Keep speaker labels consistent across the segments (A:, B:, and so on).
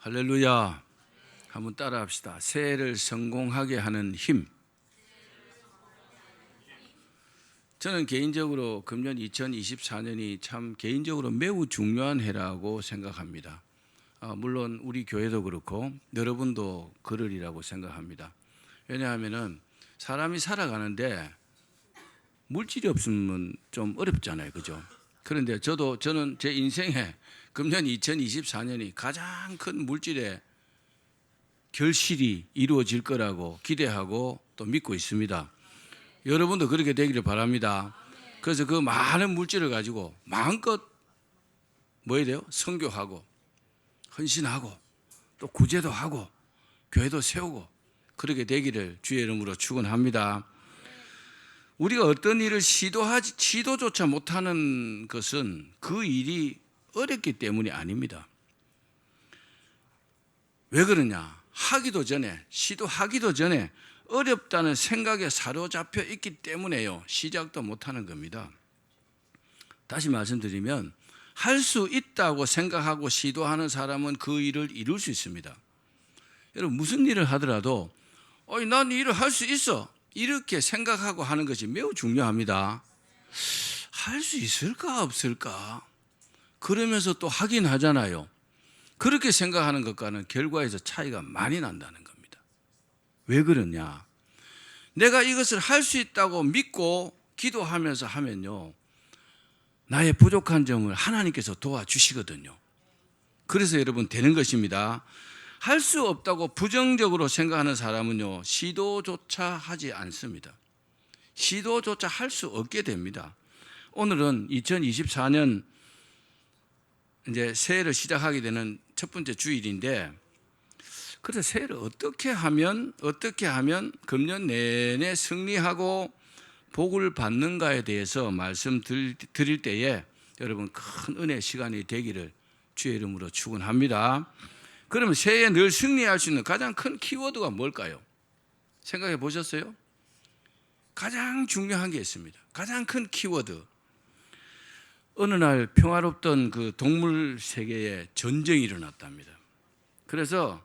A: 할렐루야. 한번 따라합시다. 새해를 성공하게 하는 힘. 저는 개인적으로 금년 2024년이 참 개인적으로 매우 중요한 해라고 생각합니다. 물론 우리 교회도 그렇고 여러분도 그러리라고 생각합니다. 왜냐하면 사람이 살아가는데 물질이 없으면 좀 어렵잖아요, 그죠? 그런데 저는 제 인생에 금년 2024년이 가장 큰 물질의 결실이 이루어질 거라고 기대하고 또 믿고 있습니다. 여러분도 그렇게 되기를 바랍니다. 그래서 그 많은 물질을 가지고 마음껏 뭐 해야 돼요? 선교하고 헌신하고 또 구제도 하고 교회도 세우고 그렇게 되기를 주의 이름으로 축원합니다. 우리가 어떤 일을 시도조차 못하는 것은 그 일이 어렵기 때문이 아닙니다. 왜 그러냐? 시도하기도 전에 어렵다는 생각에 사로잡혀 있기 때문에요. 시작도 못하는 겁니다. 다시 말씀드리면 할 수 있다고 생각하고 시도하는 사람은 그 일을 이룰 수 있습니다. 여러분 무슨 일을 하더라도 난 이 일을 할 수 있어 이렇게 생각하고 하는 것이 매우 중요합니다. 할 수 있을까 없을까 그러면서 또 하긴 하잖아요. 그렇게 생각하는 것과는 결과에서 차이가 많이 난다는 겁니다. 왜 그러냐? 내가 이것을 할 수 있다고 믿고 기도하면서 하면요, 나의 부족한 점을 하나님께서 도와주시거든요. 그래서 여러분 되는 것입니다. 할 수 없다고 부정적으로 생각하는 사람은요, 시도조차 하지 않습니다. 시도조차 할 수 없게 됩니다. 오늘은 2024년 이제 새해를 시작하게 되는 첫 번째 주일인데, 그래서 새해를 어떻게 하면 금년 내내 승리하고 복을 받는가에 대해서 말씀드릴 때에 여러분 큰 은혜 시간이 되기를 주의 이름으로 축원합니다. 그러면 새해에 늘 승리할 수 있는 가장 큰 키워드가 뭘까요? 생각해 보셨어요? 가장 중요한 게 있습니다. 가장 큰 키워드. 어느 날 평화롭던 그 동물 세계에 전쟁이 일어났답니다. 그래서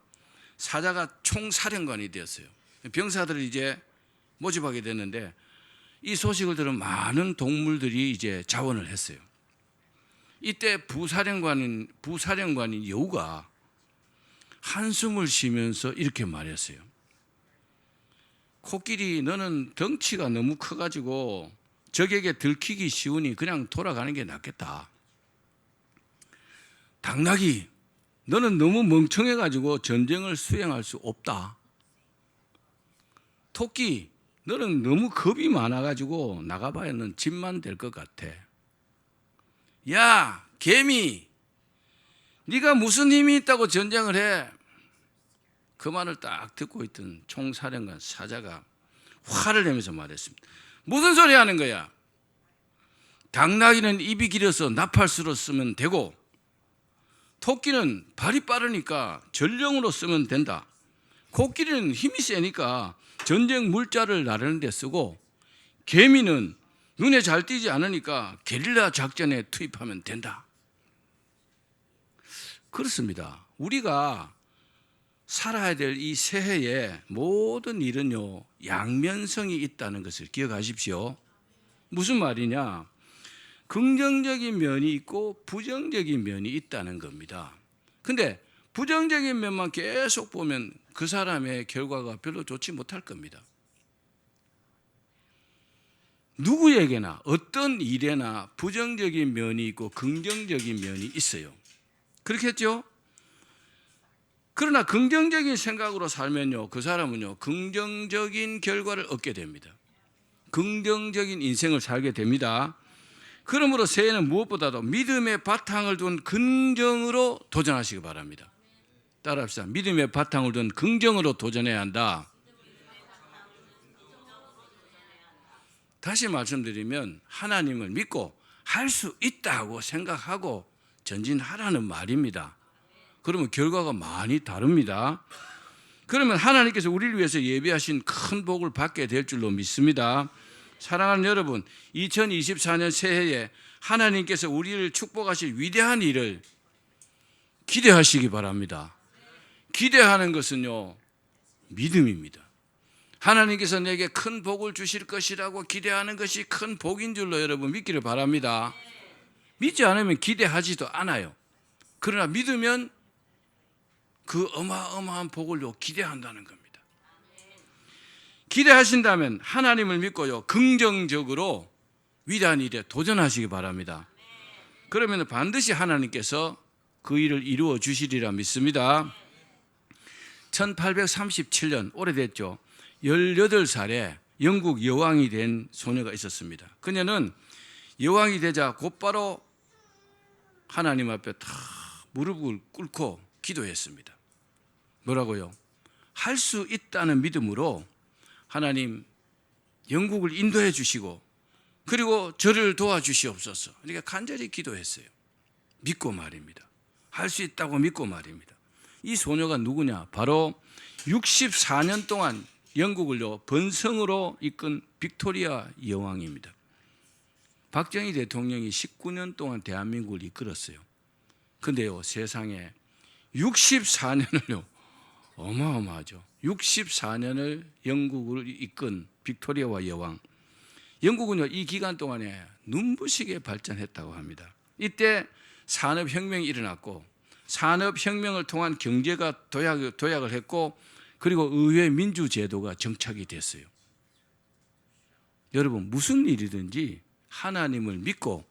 A: 사자가 총사령관이 되었어요. 병사들을 이제 모집하게 됐는데 이 소식을 들은 많은 동물들이 이제 자원을 했어요. 이때 부사령관인 여우가 한숨을 쉬면서 이렇게 말했어요. 코끼리, 너는 덩치가 너무 커가지고 적에게 들키기 쉬우니 그냥 돌아가는 게 낫겠다. 당나귀, 너는 너무 멍청해가지고 전쟁을 수행할 수 없다. 토끼, 너는 너무 겁이 많아가지고 나가봐야는 집만 될 것 같아. 야, 개미, 네가 무슨 힘이 있다고 전쟁을 해? 그 말을 딱 듣고 있던 총사령관 사자가 화를 내면서 말했습니다. 무슨 소리 하는 거야? 당나귀는 입이 길어서 나팔수로 쓰면 되고 토끼는 발이 빠르니까 전령으로 쓰면 된다. 코끼리는 힘이 세니까 전쟁 물자를 나르는 데 쓰고 개미는 눈에 잘 띄지 않으니까 게릴라 작전에 투입하면 된다. 그렇습니다. 우리가 살아야 될 이 새해에 모든 일은요, 양면성이 있다는 것을 기억하십시오. 무슨 말이냐? 긍정적인 면이 있고 부정적인 면이 있다는 겁니다. 근데 부정적인 면만 계속 보면 그 사람의 결과가 별로 좋지 못할 겁니다. 누구에게나 어떤 일에나 부정적인 면이 있고 긍정적인 면이 있어요. 그렇겠죠? 그러나 긍정적인 생각으로 살면요, 그 사람은요, 긍정적인 결과를 얻게 됩니다. 긍정적인 인생을 살게 됩니다. 그러므로 새해는 무엇보다도 믿음의 바탕을 둔 긍정으로 도전하시기 바랍니다. 따라합시다. 믿음의 바탕을 둔 긍정으로 도전해야 한다. 다시 말씀드리면 하나님을 믿고 할 수 있다고 생각하고 전진하라는 말입니다. 그러면 결과가 많이 다릅니다. 그러면 하나님께서 우리를 위해서 예비하신 큰 복을 받게 될 줄로 믿습니다. 사랑하는 여러분, 2024년 새해에 하나님께서 우리를 축복하실 위대한 일을 기대하시기 바랍니다. 기대하는 것은요, 믿음입니다. 하나님께서 내게 큰 복을 주실 것이라고 기대하는 것이 큰 복인 줄로 여러분 믿기를 바랍니다. 믿지 않으면 기대하지도 않아요. 그러나 믿으면 그 어마어마한 복을요 기대한다는 겁니다. 기대하신다면 하나님을 믿고요 긍정적으로 위대한 일에 도전하시기 바랍니다. 그러면 반드시 하나님께서 그 일을 이루어 주시리라 믿습니다. 1837년 오래됐죠. 18살에 영국 여왕이 된 소녀가 있었습니다. 그녀는 여왕이 되자 곧바로 하나님 앞에 다 무릎을 꿇고 기도했습니다. 뭐라고요? 할 수 있다는 믿음으로 하나님 영국을 인도해 주시고 그리고 저를 도와주시옵소서. 이렇게 간절히 기도했어요. 믿고 말입니다. 할 수 있다고 믿고 말입니다. 이 소녀가 누구냐? 바로 64년 동안 영국을요 번성으로 이끈 빅토리아 여왕입니다. 박정희 대통령이 19년 동안 대한민국을 이끌었어요. 근데요 세상에 64년을요 어마어마하죠. 64년을 영국을 이끈 빅토리아와 여왕. 영국은요 이 기간 동안에 눈부시게 발전했다고 합니다. 이때 산업혁명이 일어났고 산업혁명을 통한 경제가 도약을 했고 그리고 의회 민주제도가 정착이 됐어요. 여러분 무슨 일이든지 하나님을 믿고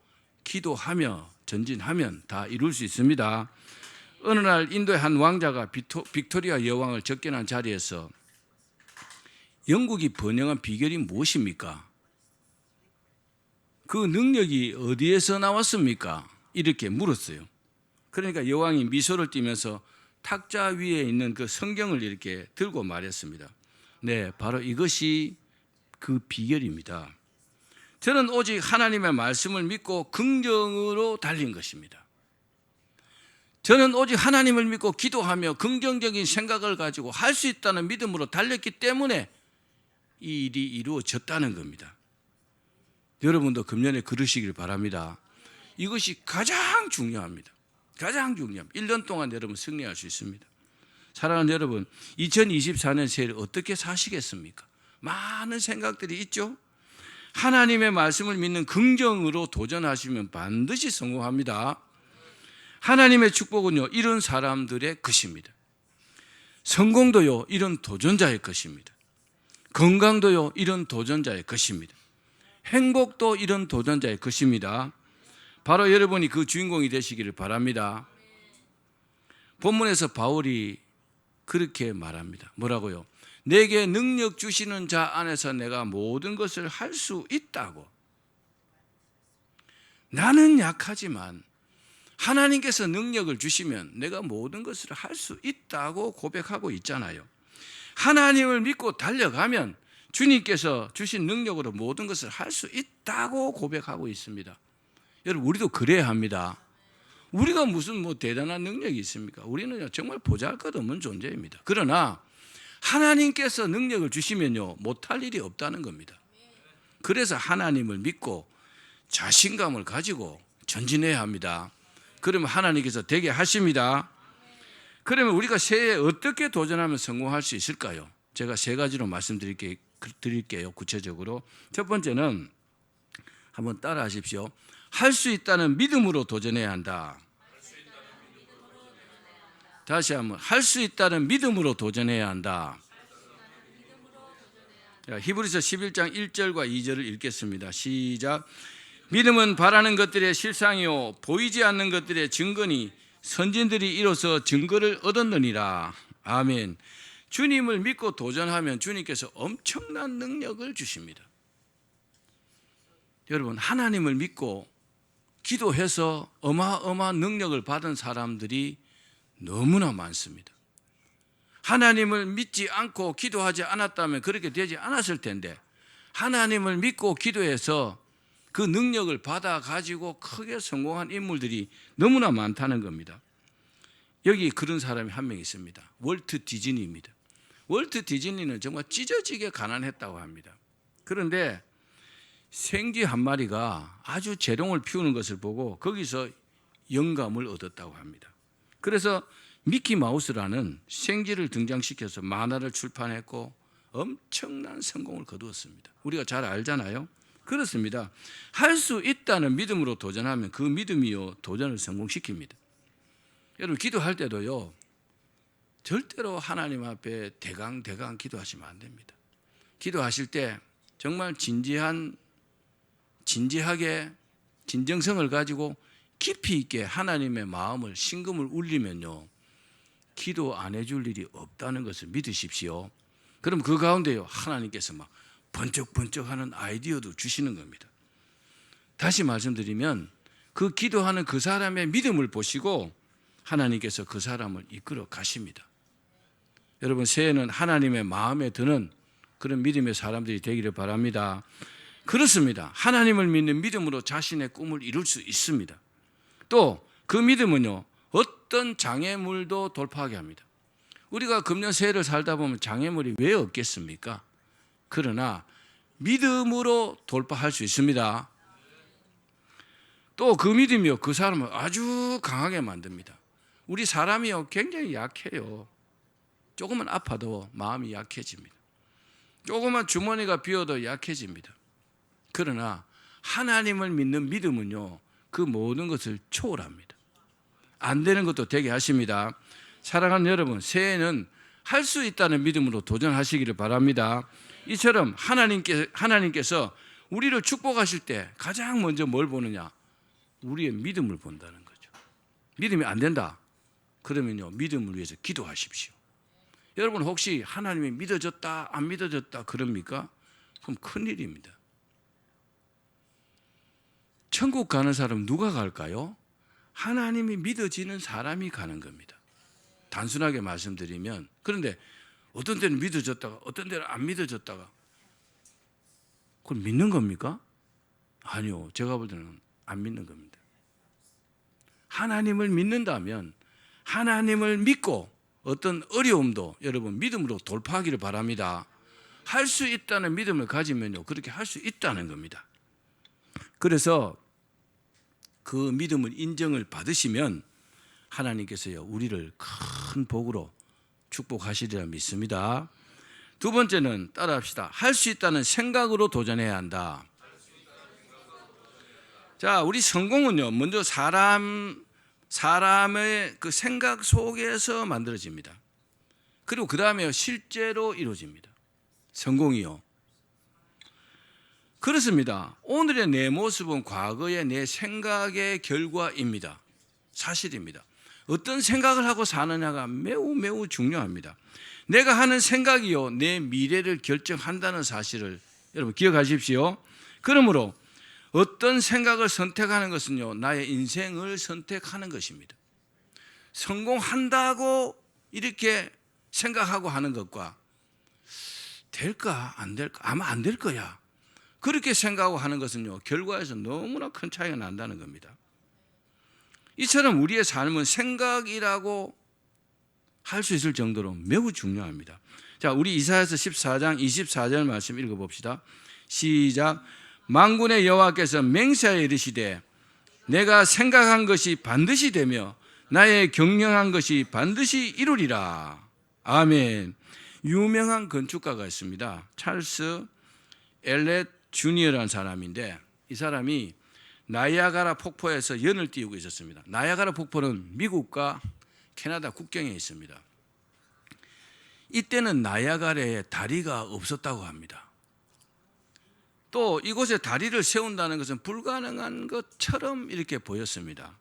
A: 기도하며 전진하면 다 이룰 수 있습니다. 어느 날 인도의 한 왕자가 빅토리아 여왕을 접견한 자리에서 영국이 번영한 비결이 무엇입니까? 그 능력이 어디에서 나왔습니까? 이렇게 물었어요. 그러니까 여왕이 미소를 띠면서 탁자 위에 있는 그 성경을 이렇게 들고 말했습니다. 네, 바로 이것이 그 비결입니다. 저는 오직 하나님의 말씀을 믿고 긍정으로 달린 것입니다. 저는 오직 하나님을 믿고 기도하며 긍정적인 생각을 가지고 할 수 있다는 믿음으로 달렸기 때문에 이 일이 이루어졌다는 겁니다. 여러분도 금년에 그러시길 바랍니다. 이것이 가장 중요합니다. 가장 중요합니다. 1년 동안 여러분 승리할 수 있습니다. 사랑하는 여러분, 2024년 새해를 어떻게 사시겠습니까? 많은 생각들이 있죠. 하나님의 말씀을 믿는 긍정으로 도전하시면 반드시 성공합니다. 하나님의 축복은요 이런 사람들의 것입니다. 성공도요 이런 도전자의 것입니다. 건강도요 이런 도전자의 것입니다. 행복도 이런 도전자의 것입니다. 바로 여러분이 그 주인공이 되시기를 바랍니다. 본문에서 바울이 그렇게 말합니다. 뭐라고요? 내게 능력 주시는 자 안에서 내가 모든 것을 할 수 있다고. 나는 약하지만 하나님께서 능력을 주시면 내가 모든 것을 할 수 있다고 고백하고 있잖아요. 하나님을 믿고 달려가면 주님께서 주신 능력으로 모든 것을 할 수 있다고 고백하고 있습니다. 여러분 우리도 그래야 합니다. 우리가 무슨 대단한 능력이 있습니까? 우리는 정말 보잘것없는 존재입니다. 그러나 하나님께서 능력을 주시면요 못할 일이 없다는 겁니다. 그래서 하나님을 믿고 자신감을 가지고 전진해야 합니다. 그러면 하나님께서 되게 하십니다. 그러면 우리가 새해에 어떻게 도전하면 성공할 수 있을까요? 제가 3가지로 말씀드릴게요. 구체적으로. 첫 번째는 한번 따라 하십시오. 할 수 있다는 믿음으로 도전해야 한다. 다시 한번 할 수 있다는 믿음으로 도전해야 한다. 히브리서 11장 1절과 2절을 읽겠습니다. 시작. 믿음은 바라는 것들의 실상이요 보이지 않는 것들의 증거니 선진들이 이로써 증거를 얻었느니라. 아멘. 주님을 믿고 도전하면 주님께서 엄청난 능력을 주십니다. 여러분 하나님을 믿고 기도해서 어마어마한 능력을 받은 사람들이 너무나 많습니다. 하나님을 믿지 않고 기도하지 않았다면 그렇게 되지 않았을 텐데 하나님을 믿고 기도해서 그 능력을 받아 가지고 크게 성공한 인물들이 너무나 많다는 겁니다. 여기 그런 사람이 한 명 있습니다. 월트 디즈니입니다. 월트 디즈니는 정말 찢어지게 가난했다고 합니다. 그런데 생쥐 한 마리가 아주 재롱을 피우는 것을 보고 거기서 영감을 얻었다고 합니다. 그래서 미키 마우스라는 생쥐를 등장시켜서 만화를 출판했고 엄청난 성공을 거두었습니다. 우리가 잘 알잖아요. 그렇습니다. 할 수 있다는 믿음으로 도전하면 그 믿음이요 도전을 성공시킵니다. 여러분 기도할 때도요 절대로 하나님 앞에 대강 기도하시면 안 됩니다. 기도하실 때 정말 진지하게 진정성을 가지고 깊이 있게 하나님의 마음을 심금을 울리면요 기도 안 해줄 일이 없다는 것을 믿으십시오. 그럼 그 가운데요 하나님께서 막 번쩍번쩍하는 아이디어도 주시는 겁니다. 다시 말씀드리면 그 기도하는 그 사람의 믿음을 보시고 하나님께서 그 사람을 이끌어 가십니다. 여러분 새해는 하나님의 마음에 드는 그런 믿음의 사람들이 되기를 바랍니다. 그렇습니다. 하나님을 믿는 믿음으로 자신의 꿈을 이룰 수 있습니다. 또 그 믿음은요 어떤 장애물도 돌파하게 합니다. 우리가 금년 새해를 살다 보면 장애물이 왜 없겠습니까? 그러나 믿음으로 돌파할 수 있습니다. 또 그 믿음이요 그 사람을 아주 강하게 만듭니다. 우리 사람이요 굉장히 약해요. 조금만 아파도 마음이 약해집니다. 조금만 주머니가 비어도 약해집니다. 그러나 하나님을 믿는 믿음은요 그 모든 것을 초월합니다. 안 되는 것도 되게 하십니다. 사랑하는 여러분 새해는 할 수 있다는 믿음으로 도전하시기를 바랍니다. 이처럼 하나님께서 우리를 축복하실 때 가장 먼저 뭘 보느냐? 우리의 믿음을 본다는 거죠. 믿음이 안 된다 그러면요 믿음을 위해서 기도하십시오. 여러분 혹시 하나님이 믿어졌다 안 믿어졌다 그럽니까? 그럼 큰일입니다. 천국 가는 사람 누가 갈까요? 하나님이 믿어지는 사람이 가는 겁니다. 단순하게 말씀드리면 그런데 어떤 때는 믿어졌다가 어떤 때는 안 믿어졌다가 그걸 믿는 겁니까? 아니요. 제가 볼 때는 안 믿는 겁니다. 하나님을 믿는다면 하나님을 믿고 어떤 어려움도 여러분 믿음으로 돌파하기를 바랍니다. 할 수 있다는 믿음을 가지면요 그렇게 할 수 있다는 겁니다. 그래서 그 믿음을 인정을 받으시면 하나님께서요 우리를 큰 복으로 축복하시리라 믿습니다. 두 번째는 따라합시다. 할 수 있다는 생각으로 도전해야 한다. 자, 우리 성공은요 먼저 사람의 그 생각 속에서 만들어집니다. 그리고 그 다음에 실제로 이루어집니다. 성공이요. 그렇습니다. 오늘의 내 모습은 과거의 내 생각의 결과입니다. 사실입니다. 어떤 생각을 하고 사느냐가 매우 중요합니다. 내가 하는 생각이요 내 미래를 결정한다는 사실을 여러분 기억하십시오. 그러므로 어떤 생각을 선택하는 것은요 나의 인생을 선택하는 것입니다. 성공한다고 이렇게 생각하고 하는 것과 될까 안 될까 아마 안 될 거야 그렇게 생각하고 하는 것은요 결과에서 너무나 큰 차이가 난다는 겁니다. 이처럼 우리의 삶은 생각이라고 할 수 있을 정도로 매우 중요합니다. 자, 우리 이사야서 14장 24절 말씀 읽어봅시다. 시작. 만군의 여호와께서 맹세하여 이르시되 내가 생각한 것이 반드시 되며 나의 경영한 것이 반드시 이루리라. 아멘. 유명한 건축가가 있습니다. 찰스 엘렛 주니어라는 사람인데 이 사람이 나이아가라 폭포에서 연을 띄우고 있었습니다. 나이아가라 폭포는 미국과 캐나다 국경에 있습니다. 이때는 나이아가라에 다리가 없었다고 합니다. 또 이곳에 다리를 세운다는 것은 불가능한 것처럼 이렇게 보였습니다.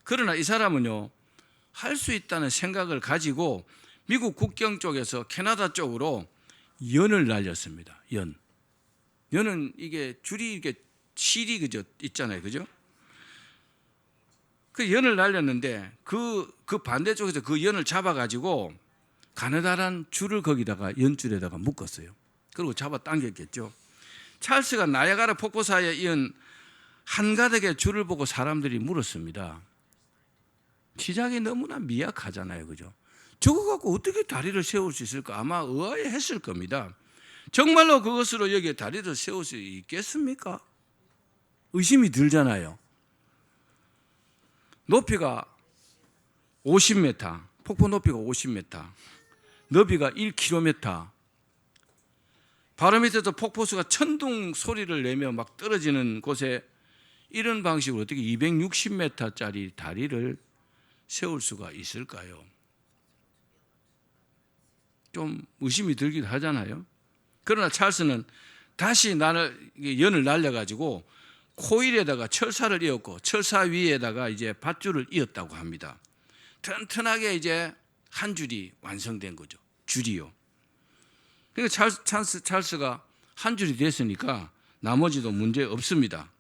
A: 그러나 이 사람은요 할 수 있다는 생각을 가지고 미국 국경 쪽에서 캐나다 쪽으로 연을 날렸습니다. 연은 이게 줄이 이렇게 실이 그죠 있잖아요, 그죠? 그 연을 날렸는데 그 반대쪽에서 그 연을 잡아가지고 가느다란 줄을 거기다가 연줄에다가 묶었어요. 그리고 잡아 당겼겠죠. 찰스가 나이아가라 폭포 사이에 이은 한가득의 줄을 보고 사람들이 물었습니다. 시작이 너무나 미약하잖아요, 그죠? 저거 갖고 어떻게 다리를 세울 수 있을까? 아마 의아해했을 겁니다. 정말로 그것으로 여기에 다리를 세울 수 있겠습니까? 의심이 들잖아요. 높이가 50m, 폭포 높이가 50m, 너비가 1km, 바로 밑에서 폭포수가 천둥 소리를 내며 막 떨어지는 곳에 이런 방식으로 어떻게 260m짜리 다리를 세울 수가 있을까요? 좀 의심이 들기도 하잖아요. 그러나 찰스는 다시 연을 날려가지고 코일에다가 철사를 이었고 철사 위에다가 이제 밧줄을 이었다고 합니다. 튼튼하게 이제 한 줄이 완성된 거죠. 줄이요. 그러니까 찰스가 한 줄이 됐으니까 나머지도 문제 없습니다.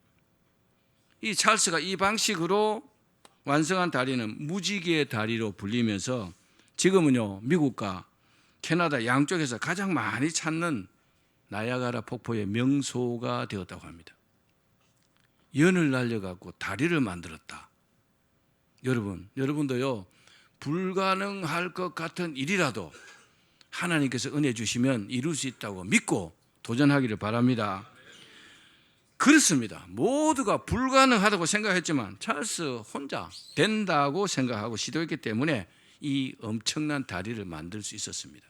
A: 이 찰스가 이 방식으로 완성한 다리는 무지개의 다리로 불리면서 지금은요 미국과 캐나다 양쪽에서 가장 많이 찾는 나야가라 폭포의 명소가 되었다고 합니다. 연을 날려갖고 다리를 만들었다. 여러분도요 불가능할 것 같은 일이라도 하나님께서 은혜 주시면 이룰 수 있다고 믿고 도전하기를 바랍니다. 그렇습니다. 모두가 불가능하다고 생각했지만 찰스 혼자 된다고 생각하고 시도했기 때문에 이 엄청난 다리를 만들 수 있었습니다.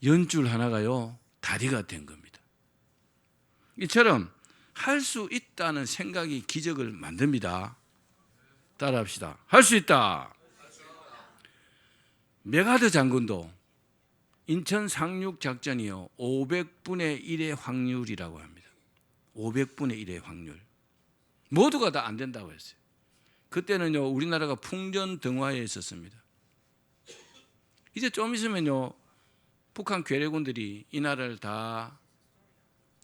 A: 연줄 하나가요 다리가 된 겁니다. 이처럼 할 수 있다는 생각이 기적을 만듭니다. 따라합시다. 할 수 있다. 메가드 장군도 인천 상륙 작전이요 500분의 1의 확률이라고 합니다. 500분의 1의 확률. 모두가 다 안 된다고 했어요. 그때는요 우리나라가 풍전등화에 있었습니다. 이제 좀 있으면요 북한 괴뢰군들이 이 나라를 다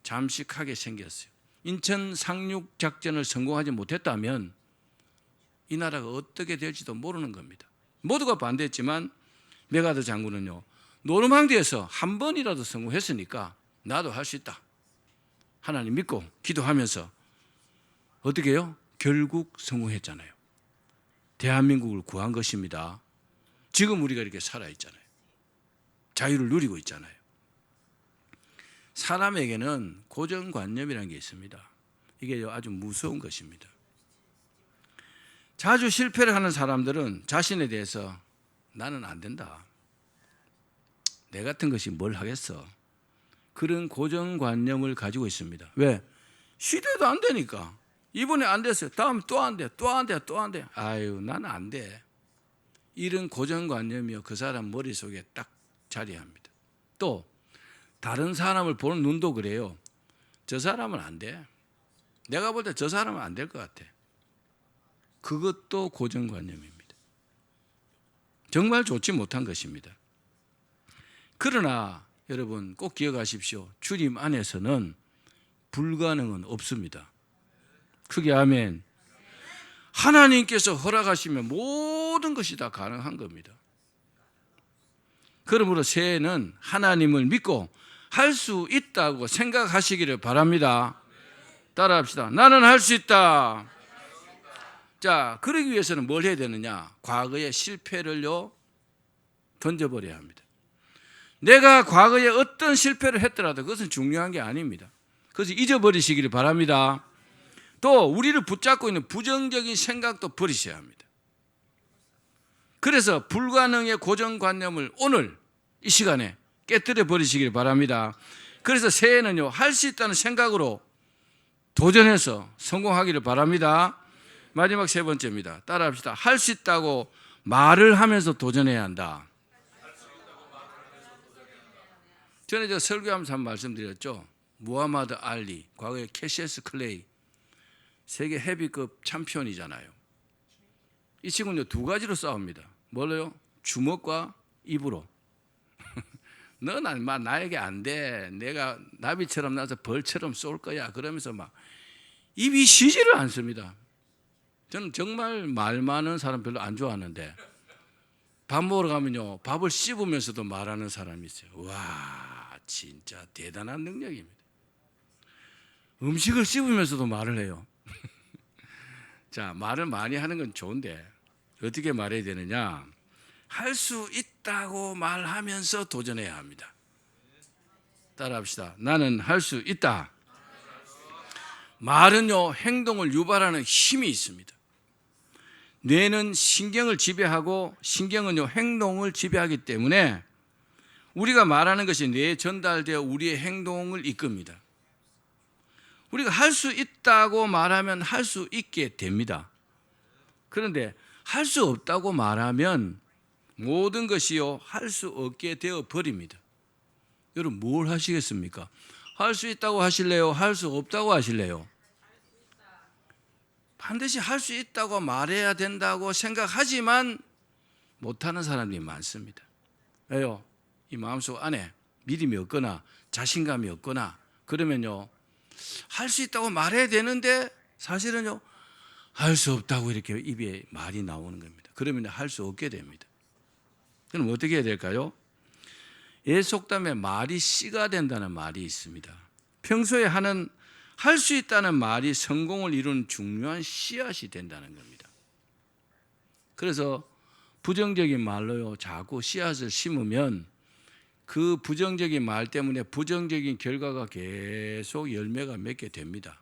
A: 잠식하게 생겼어요. 인천 상륙 작전을 성공하지 못했다면 이 나라가 어떻게 될지도 모르는 겁니다. 모두가 반대했지만 메가드 장군은요 노르망디에서 한 번이라도 성공했으니까 나도 할 수 있다. 하나님 믿고 기도하면서 어떻게 해요? 결국 성공했잖아요. 대한민국을 구한 것입니다. 지금 우리가 이렇게 살아있잖아요. 자유를 누리고 있잖아요. 사람에게는 고정관념이라는 게 있습니다. 이게 아주 무서운 것입니다. 자주 실패를 하는 사람들은 자신에 대해서 나는 안 된다. 내 같은 것이 뭘 하겠어. 그런 고정관념을 가지고 있습니다. 왜? 시도해도 안 되니까. 이번에 안 됐어요. 다음 또 안 돼. 또 안 돼. 또 안 돼. 아유 나는 안 돼. 이런 고정관념이요 그 사람 머릿속에 딱 자리합니다. 또 다른 사람을 보는 눈도 그래요. 저 사람은 안 돼. 내가 볼 때 저 사람은 안 될 것 같아. 그것도 고정관념입니다. 정말 좋지 못한 것입니다. 그러나 여러분 꼭 기억하십시오. 주님 안에서는 불가능은 없습니다. 크게 아멘. 하나님께서 허락하시면 모든 것이 다 가능한 겁니다. 그러므로 새해는 하나님을 믿고 할 수 있다고 생각하시기를 바랍니다. 따라합시다. 나는 할 수 있다. 자, 그러기 위해서는 뭘 해야 되느냐? 과거의 실패를요 던져버려야 합니다. 내가 과거에 어떤 실패를 했더라도 그것은 중요한 게 아닙니다. 그것을 잊어버리시기를 바랍니다. 또 우리를 붙잡고 있는 부정적인 생각도 버리셔야 합니다. 그래서 불가능의 고정관념을 오늘 이 시간에 깨뜨려 버리시기를 바랍니다. 그래서 새해는요 할 수 있다는 생각으로 도전해서 성공하기를 바랍니다. 마지막 세 번째입니다. 따라합시다. 할 수 있다고 말을 하면서 도전해야 한다. 전에 설교하면서 한 말씀드렸죠. 무하마드 알리, 과거에 캐시어스 클레이, 세계 헤비급 챔피언이잖아요. 이 친구는 두 가지로 싸웁니다. 뭘로요? 주먹과 입으로. 너는 나에게 안 돼. 내가 나비처럼 나서 벌처럼 쏠 거야. 그러면서 막 입이 쉬지를 않습니다. 저는 정말 말 많은 사람 별로 안 좋아하는데 밥 먹으러 가면요 밥을 씹으면서도 말하는 사람이 있어요. 와 진짜 대단한 능력입니다. 음식을 씹으면서도 말을 해요. 자, 말을 많이 하는 건 좋은데 어떻게 말해야 되느냐? 할 수 있다고 말하면서 도전해야 합니다. 따라합시다. 나는 할 수 있다. 말은요 행동을 유발하는 힘이 있습니다. 뇌는 신경을 지배하고 신경은요 행동을 지배하기 때문에 우리가 말하는 것이 뇌에 전달되어 우리의 행동을 이끕니다. 우리가 할 수 있다고 말하면 할 수 있게 됩니다. 그런데 할 수 없다고 말하면 모든 것이요 할 수 없게 되어 버립니다. 여러분 뭘 하시겠습니까? 할 수 있다고 하실래요? 할 수 없다고 하실래요? 반드시 할 수 있다고 말해야 된다고 생각하지만 못하는 사람이 많습니다. 왜요? 이 마음속 안에 믿음이 없거나 자신감이 없거나 그러면요 할 수 있다고 말해야 되는데 사실은요 할 수 없다고 이렇게 입에 말이 나오는 겁니다. 그러면 할 수 없게 됩니다. 그럼 어떻게 해야 될까요? 옛 속담에 말이 씨가 된다는 말이 있습니다. 평소에 하는 할 수 있다는 말이 성공을 이루는 중요한 씨앗이 된다는 겁니다. 그래서 부정적인 말로요 자꾸 씨앗을 심으면 그 부정적인 말 때문에 부정적인 결과가 계속 열매가 맺게 됩니다.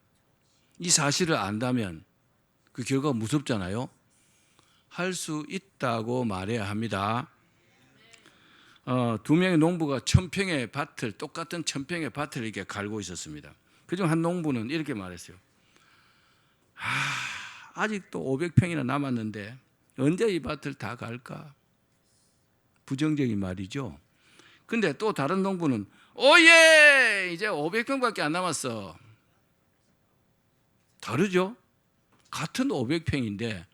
A: 이 사실을 안다면 그 결과가 무섭잖아요. 할 수 있다고 말해야 합니다. 두 명의 농부가 1000평의 밭을 똑같은 1000평의 밭을 이렇게 갈고 있었습니다. 그중 한 농부는 이렇게 말했어요. 아직도 500평이나 남았는데 언제 이 밭을 다 갈까? 부정적인 말이죠. 근데 또 다른 농부는 오예 이제 500평밖에 안 남았어. 다르죠? 같은 500평인데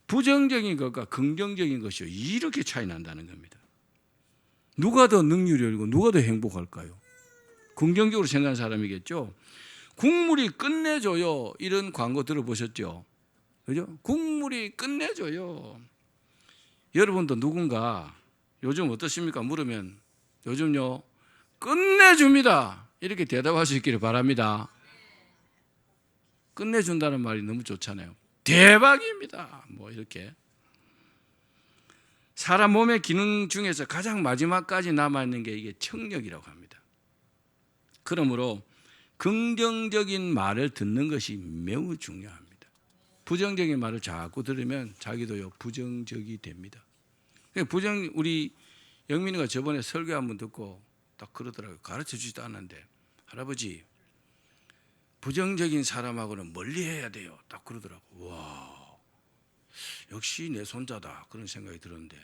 A: 부정적인 것과 긍정적인 것이 이렇게 차이 난다는 겁니다. 누가 더 능률이 있고 누가 더 행복할까요? 긍정적으로 생각하는 사람이겠죠. 국물이 끝내줘요. 이런 광고 들어보셨죠? 그죠? 국물이 끝내줘요. 여러분도 누군가 요즘 어떻습니까? 물으면 요즘요 끝내줍니다. 이렇게 대답할 수 있기를 바랍니다. 끝내준다는 말이 너무 좋잖아요. 대박입니다. 뭐 이렇게. 사람 몸의 기능 중에서 가장 마지막까지 남아있는 게 이게 청력이라고 합니다. 그러므로 긍정적인 말을 듣는 것이 매우 중요합니다. 부정적인 말을 자꾸 들으면 자기도요 부정적이 됩니다. 우리 영민이가 저번에 설교 한번 듣고 딱 그러더라고요. 가르쳐 주지도 않았는데 할아버지 부정적인 사람하고는 멀리해야 돼요. 딱 그러더라고요. 와 역시 내 손자다 그런 생각이 들었는데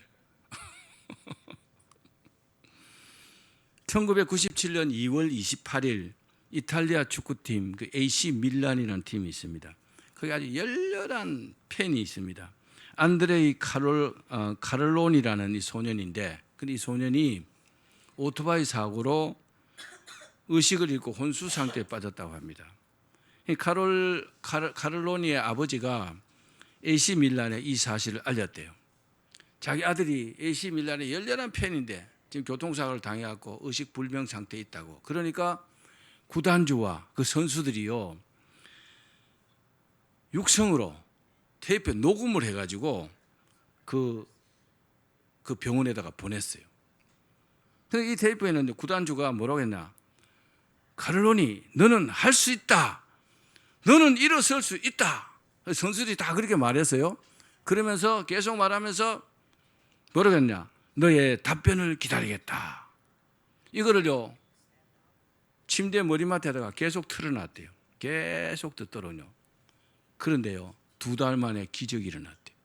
A: 1997년 2월 28일 이탈리아 축구팀 그 AC 밀란이라는 팀이 있습니다. 거기 아주 열렬한 팬이 있습니다. 안드레이 카를론이라는 이 소년인데 근데 이 소년이 오토바이 사고로 의식을 잃고 혼수 상태에 빠졌다고 합니다. 카를론이의 아버지가 AC 밀란에 이 사실을 알렸대요. 자기 아들이 AC 밀란의 열렬한 팬인데 지금 교통사고를 당해갖고 의식 불명 상태에 있다고. 그러니까 구단주와 그 선수들이요 육성으로 테이프에 녹음을 해가지고 그 병원에다가 보냈어요. 이 테이프에는 구단주가 뭐라고 했나? 카를론이 너는 할 수 있다. 너는 일어설 수 있다. 선수들이 다 그렇게 말했어요. 그러면서 계속 말하면서 뭐라고 했냐? 너의 답변을 기다리겠다. 이거를요 침대 머리맡에다가 계속 틀어놨대요. 계속 듣더군요. 그런데요 2달 만에 기적이 일어났대요.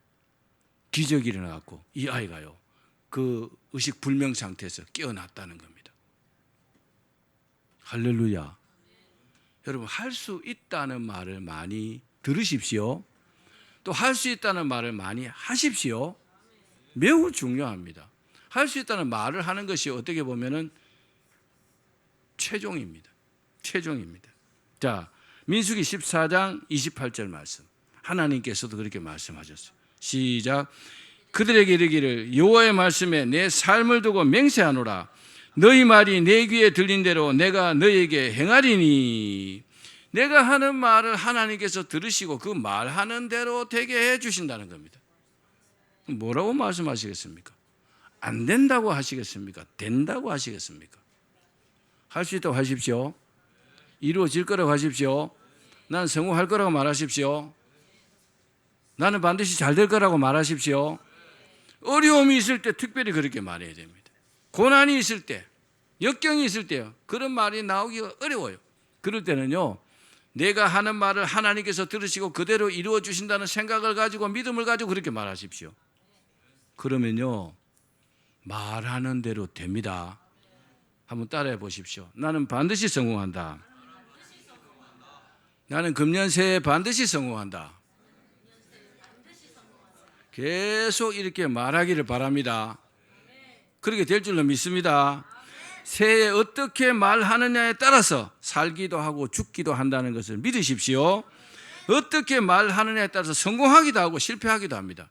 A: 기적이 일어났고 이 아이가요 그 의식 불명 상태에서 깨어났다는 겁니다. 할렐루야. 여러분 할 수 있다는 말을 많이 들으십시오. 또 할 수 있다는 말을 많이 하십시오. 매우 중요합니다. 할 수 있다는 말을 하는 것이 어떻게 보면은 최종입니다. 최종입니다. 자, 민수기 14장 28절 말씀. 하나님께서도 그렇게 말씀하셨어요. 시작. 그들에게 이르기를 여호와의 말씀에 내 삶을 두고 맹세하노라. 너희 말이 내 귀에 들린 대로 내가 너희에게 행하리니. 내가 하는 말을 하나님께서 들으시고 그 말하는 대로 되게 해 주신다는 겁니다. 뭐라고 말씀하시겠습니까? 안 된다고 하시겠습니까? 된다고 하시겠습니까? 할 수 있다고 하십시오. 이루어질 거라고 하십시오. 난 성공할 거라고 말하십시오. 나는 반드시 잘 될 거라고 말하십시오. 어려움이 있을 때 특별히 그렇게 말해야 됩니다. 고난이 있을 때, 역경이 있을 때요, 그런 말이 나오기가 어려워요. 그럴 때는요, 내가 하는 말을 하나님께서 들으시고 그대로 이루어 주신다는 생각을 가지고 믿음을 가지고 그렇게 말하십시오. 그러면요, 말하는 대로 됩니다. 한번 따라해 보십시오. 나는 반드시 성공한다. 나는 금년 새해 반드시 성공한다. 계속 이렇게 말하기를 바랍니다. 그렇게 될 줄로 믿습니다. 새해에 어떻게 말하느냐에 따라서 살기도 하고 죽기도 한다는 것을 믿으십시오. 어떻게 말하느냐에 따라서 성공하기도 하고 실패하기도 합니다.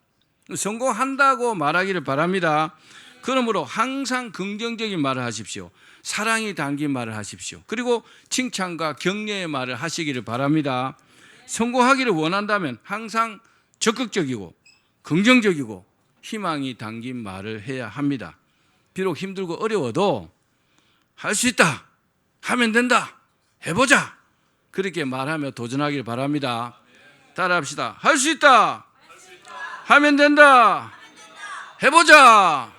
A: 성공한다고 말하기를 바랍니다. 그러므로 항상 긍정적인 말을 하십시오. 사랑이 담긴 말을 하십시오. 그리고 칭찬과 격려의 말을 하시기를 바랍니다. 성공하기를 원한다면 항상 적극적이고 긍정적이고 희망이 담긴 말을 해야 합니다. 비록 힘들고 어려워도 할 수 있다, 하면 된다, 해보자, 그렇게 말하며 도전하기를 바랍니다. 따라합시다. 할 수 있다, 하면 된다, 해보자.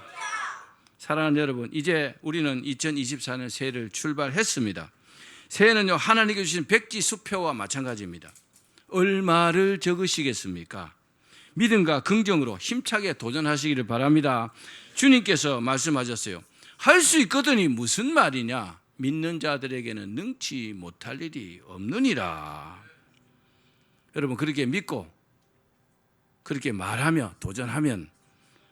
A: 사랑하는 여러분, 이제 우리는 2024년 새해를 출발했습니다. 새해는요, 하나님께 주신 백지 수표와 마찬가지입니다. 얼마를 적으시겠습니까? 믿음과 긍정으로 힘차게 도전하시기를 바랍니다. 주님께서 말씀하셨어요. 할 수 있거든이 무슨 말이냐? 믿는 자들에게는 능치 못할 일이 없느니라. 여러분, 그렇게 믿고 그렇게 말하며 도전하면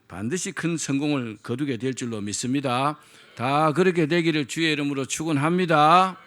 A: 반드시 큰 성공을 거두게 될 줄로 믿습니다. 다 그렇게 되기를 주의 이름으로 축원합니다.